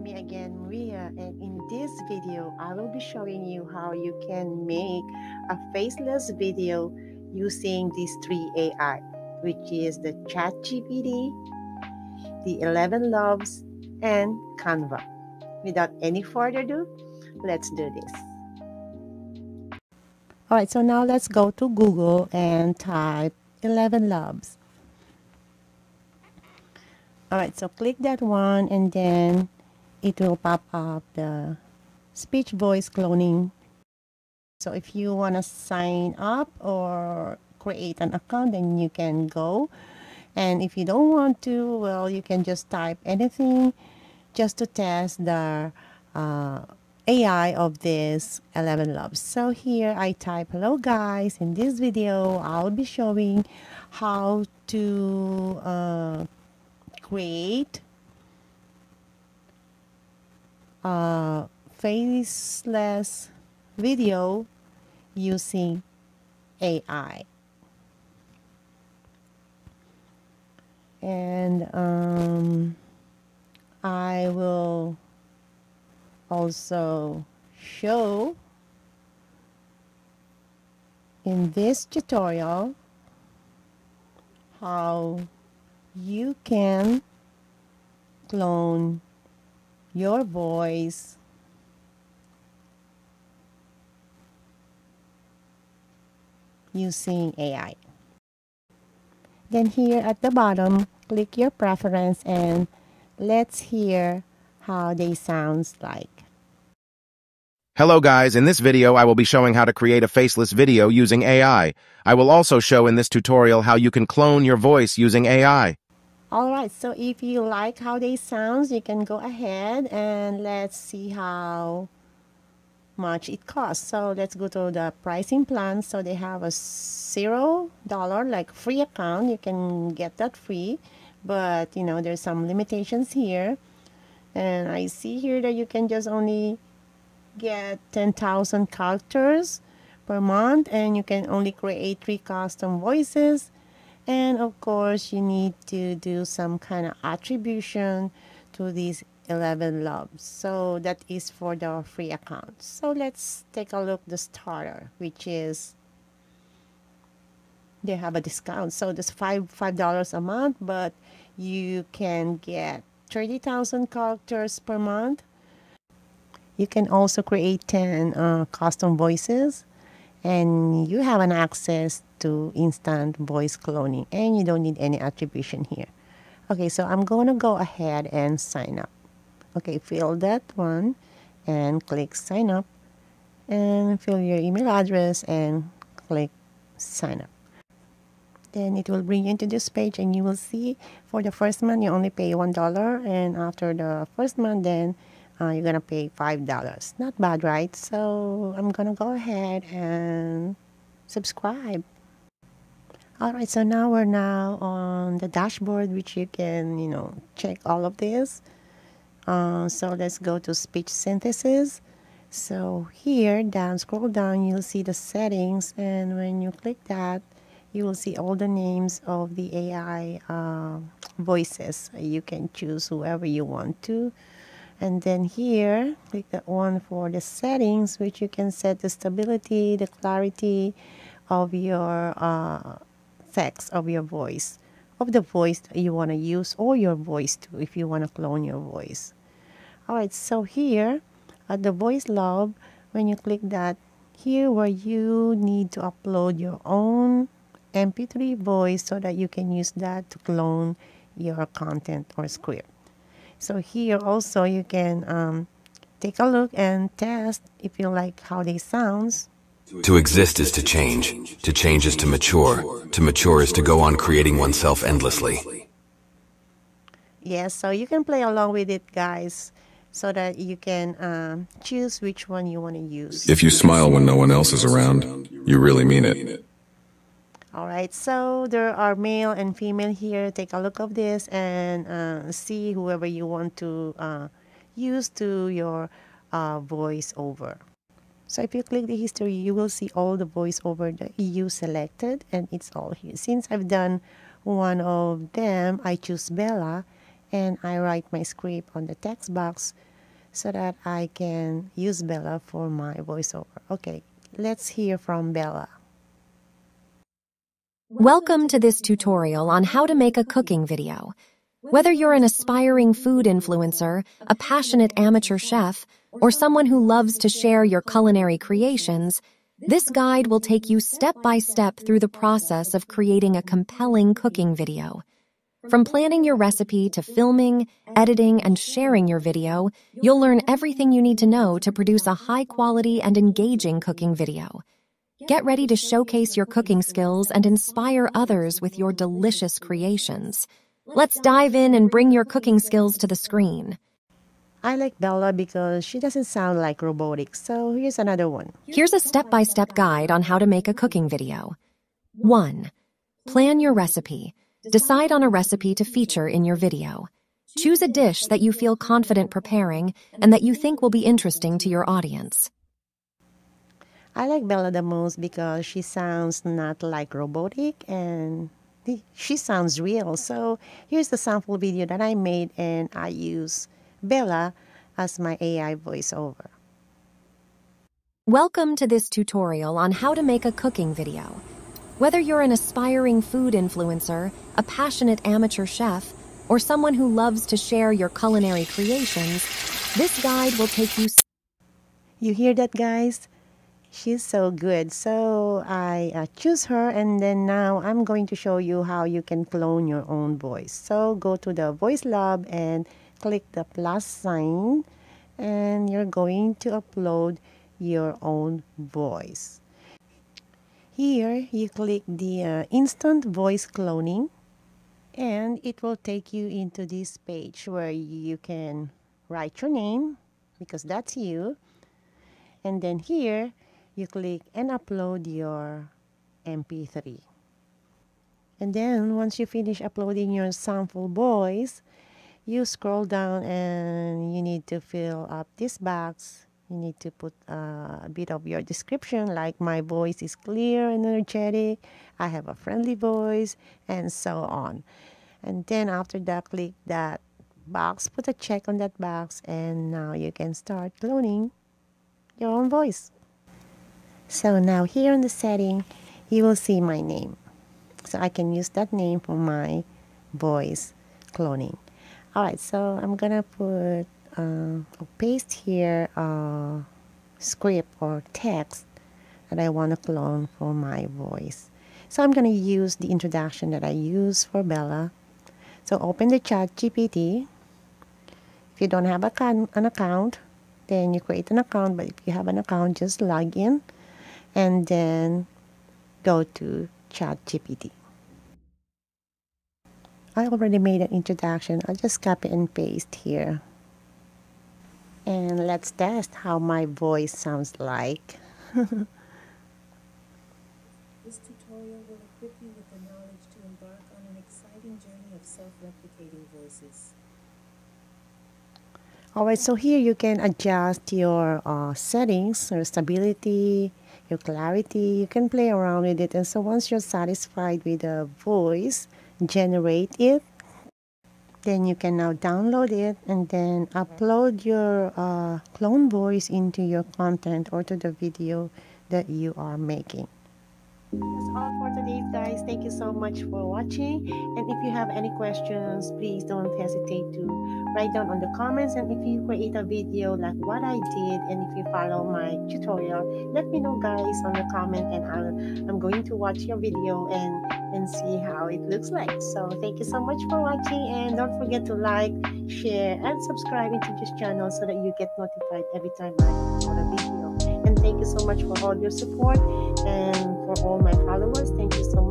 me again, Maria, and in this video, I will be showing you how you can make a faceless video using these three AI, which is the ChatGPT, the 11 Loves, and Canva. Without any further ado, let's do this. Alright, so now let's go to Google and type 11 Loves. Alright, so click that one and then it will pop up the speech voice cloning. So if you want to sign up or create an account, then you can go. And if you don't want to, well, you can just type anything just to test the AI of this 11 Loves. So here I type, hello guys, in this video I'll be showing how to create a faceless video using AI. And I will also show in this tutorial how you can clone your voice using AI. Then here at the bottom, click your preference and let's hear how they sound like. Hello guys, in this video I will be showing how to create a faceless video using AI. I will also show in this tutorial how you can clone your voice using AI. Alright, so if you like how they sound, you can go ahead and let's see how much it costs. So let's go to the pricing plan. So they have a $0 like free account. You can get that free, but you know there's some limitations here. And I see here that you can just only get 10,000 characters per month, and you can only create 3 custom voices. And of course, you need to do some kind of attribution to these 11 Loves. So that is for the free account. So let's take a look the starter, which is they have a discount. So there's $5 a month, but you can get 30,000 characters per month. You can also create 10 custom voices, and you have an access to instant voice cloning, and you don't need any attribution here. Okay, so I'm going to go ahead and sign up. Okay, fill that one and click sign up, and fill your email address and click sign up. Then it will bring you into this page, and you will see for the first month you only pay $1, and after the first month then you're gonna pay $5. Not bad, right? So I'm gonna go ahead and subscribe. Alright, so now we're on the dashboard, which you can check all of this. So let's go to speech synthesis. So here scroll down, you'll see the settings, and when you click that, you will see all the names of the AI voices. You can choose whoever you want to. And then here, click that one for the settings, which you can set the stability, the clarity of your text, of your voice, of the voice that you want to use, or your voice too, if you want to clone your voice. Alright, so here at the voice log, when you click that, here where you need to upload your own MP3 voice so that you can use that to clone your content or script. So here also you can take a look and test if you like how they sound. To exist is to change. To change is to mature. To mature is to go on creating oneself endlessly. Yes, so you can play along with it, guys, so that you can choose which one you want to use. If you smile when no one else is around, you really mean it. Alright, so there are male and female here. Take a look of this and see whoever you want to use to your voiceover. So if you click the history, you will see all the voiceover that you selected, and it's all here. Since I've done one of them, I choose Bella, and I write my script on the text box so that I can use Bella for my voiceover. Okay, let's hear from Bella. Welcome to this tutorial on how to make a cooking video. Whether you're an aspiring food influencer, a passionate amateur chef, or someone who loves to share your culinary creations, this guide will take you step by step through the process of creating a compelling cooking video. From planning your recipe to filming, editing, and sharing your video, you'll learn everything you need to know to produce a high-quality and engaging cooking video. Get ready to showcase your cooking skills and inspire others with your delicious creations. Let's dive in and bring your cooking skills to the screen. I like Bella because she doesn't sound like robotic, so here's another one. Here's a step-by-step guide on how to make a cooking video. 1. Plan your recipe. Decide on a recipe to feature in your video. Choose a dish that you feel confident preparing and that you think will be interesting to your audience. I like Bella the most because she sounds not like robotic and she sounds real. So here's the sample video that I made, and I use Bella as my AI voiceover. Welcome to this tutorial on how to make a cooking video. Whether you're an aspiring food influencer, a passionate amateur chef, or someone who loves to share your culinary creations, this guide will take you... You hear that, guys? She's so good. So I choose her, and then now I'm going to show you how you can clone your own voice. So go to the Voice Lab and click the plus sign, and you're going to upload your own voice. Here you click the instant voice cloning, and it will take you into this page where you can write your name because that's you, and then here you click and upload your MP3. And then once you finish uploading your sample voice, you scroll down and you need to fill up this box. You need to put a bit of your description, like my voice is clear and energetic, I have a friendly voice, and so on. And then after that, click that box, put a check on that box, and now you can start cloning your own voice. So now here in the setting, you will see my name. So I can use that name for my voice cloning. All right, so I'm gonna put paste here a script or text that I want to clone for my voice. So I'm gonna use the introduction that I use for Bella. So open the ChatGPT. If you don't have an account, then you create an account. But if you have an account, just log in and then go to ChatGPT. I already made an introduction. I'll just copy and paste here. And let's test how my voice sounds like. This tutorial will equip you with the knowledge to embark on an exciting journey of self-replicating voices. Alright, so here you can adjust your settings, your stability, your clarity. You can play around with it. And so once you're satisfied with the voice, generate it. Then you can now download it and then upload your clone voice into your content or to the video that you are making. That's all for today, guys. Thank you so much for watching. And if you have any questions, please don't hesitate to write down on the comments. And if you create a video like what I did, and if you follow my tutorial, let me know, guys, on the comment, and I'm going to watch your video and see how it looks like. So thank you so much for watching, and don't forget to like, share, and subscribe into this channel so that you get notified every time I upload a video. And thank you so much for all your support, and for all my followers, thank you so much.